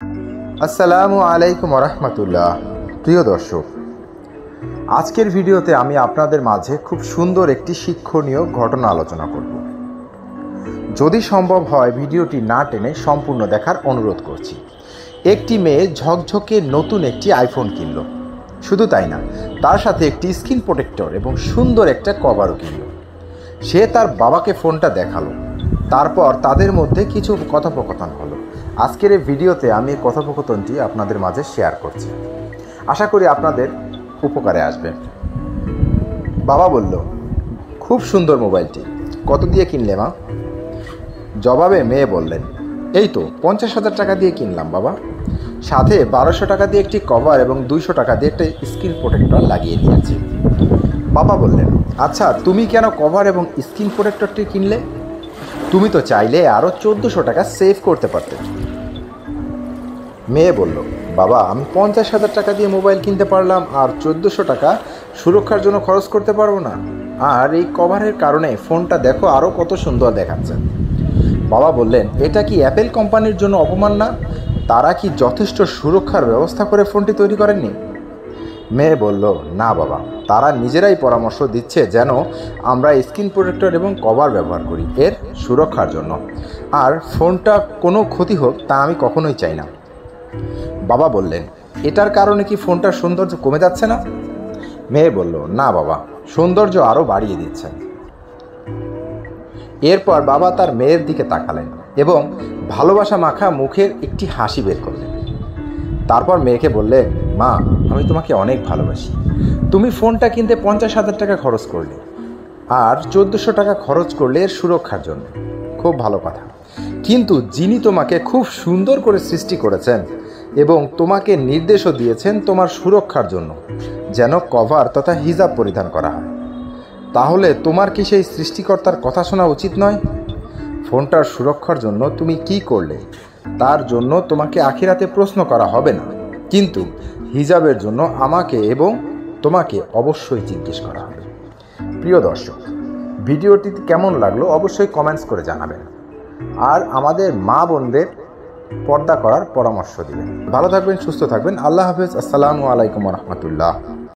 আসসালামু আলাইকুম রহমতুল্লাহ। প্রিয় দর্শক, আজকের ভিডিওতে আমি আপনাদের মাঝে খুব সুন্দর একটি শিক্ষণীয় ঘটনা আলোচনা করব। যদি সম্ভব হয় ভিডিওটি না টেনে সম্পূর্ণ দেখার অনুরোধ করছি। একটি মেয়ে ঝকঝকে নতুন একটি আইফোন কিনল। শুধু তাই না, তার সাথে একটি স্ক্রিন প্রোটেক্টর এবং সুন্দর একটা কভারও কিনল। সে তার বাবাকে ফোনটা দেখালো। তারপর তাদের মধ্যে কিছু কথোপকথন হলো। আজকের এই ভিডিওতে আমি এই কথোপকথনটি আপনাদের মাঝে শেয়ার করছি। আশা করি আপনাদের উপকারে আসবে। বাবা বলল, খুব সুন্দর মোবাইলটি, কত দিয়ে কিনলে মা? জবাবে মেয়ে বললেন, এই তো 50,000 টাকা দিয়ে কিনলাম বাবা, সাথে 1200 টাকা দিয়ে একটি কভার এবং 200 টাকা দিয়ে একটা স্ক্রিন প্রোটেক্টর লাগিয়ে দিয়েছি। বাবা বললেন, আচ্ছা তুমি কেন কভার এবং স্ক্রিন প্রোটেক্টরটি কিনলে? তুমি তো চাইলে আরও 1400 টাকা সেভ করতে পারতে। মেয়ে বলল, বাবা আমি 50,000 টাকা দিয়ে মোবাইল কিনতে পারলাম, আর 1400 টাকা সুরক্ষার জন্য খরচ করতে পারবো না? আর এই কভারের কারণে ফোনটা দেখো আরও কত সুন্দর দেখাচ্ছে। বাবা বললেন, এটা কি অ্যাপেল কোম্পানির জন্য অপমান না? তারা কি যথেষ্ট সুরক্ষার ব্যবস্থা করে ফোনটি তৈরি করেননি? মেয়ে বলল, না বাবা, তারা নিজেরাই পরামর্শ দিচ্ছে যেন আমরা স্ক্রিন প্রোটেক্টর এবং কভার ব্যবহার করি এর সুরক্ষার জন্য। আর ফোনটা কোনো ক্ষতি হোক তা আমি কখনোই চাই না। বাবা বললেন, এটার কারণে কি ফোনটার সৌন্দর্য কমে যাচ্ছে না? মেয়ে বলল, না বাবা, সৌন্দর্য আরও বাড়িয়ে দিচ্ছেন। এরপর বাবা তার মেয়ের দিকে তাকালেন এবং ভালোবাসা মাখা মুখের একটি হাসি বের করলেন। তারপর মেয়েকে বললেন, মা আমি তোমাকে অনেক ভালোবাসি। তুমি ফোনটা কিনতে 50,000 টাকা খরচ করলে, আর 1400 টাকা খরচ করলে এর সুরক্ষার জন্য। খুব ভালো কথা, কিন্তু যিনি তোমাকে খুব সুন্দর করে সৃষ্টি করেছেন এবং তোমাকে নির্দেশও দিয়েছেন তোমার সুরক্ষার জন্য যেন কভার তথা হিজাব পরিধান করা হয়, তাহলে তোমার কি সেই সৃষ্টিকর্তার কথা শোনা উচিত নয়? ফোনটার সুরক্ষার জন্য তুমি কি করলে তার জন্য তোমাকে আখিরাতে প্রশ্ন করা হবে না, কিন্তু হিজাবের জন্য আমাকে এবং তোমাকে অবশ্যই জিজ্ঞেস করা হবে। প্রিয় দর্শক, ভিডিওটি কেমন লাগলো অবশ্যই কমেন্টস করে জানাবেন, আর আমাদের মা বোনদের পর্দা করার পরামর্শ দিবেন। ভালো থাকবেন, সুস্থ থাকবেন। আল্লাহ হাফেজ। আসসালামু আলাইকুম রহমতুল্লাহ।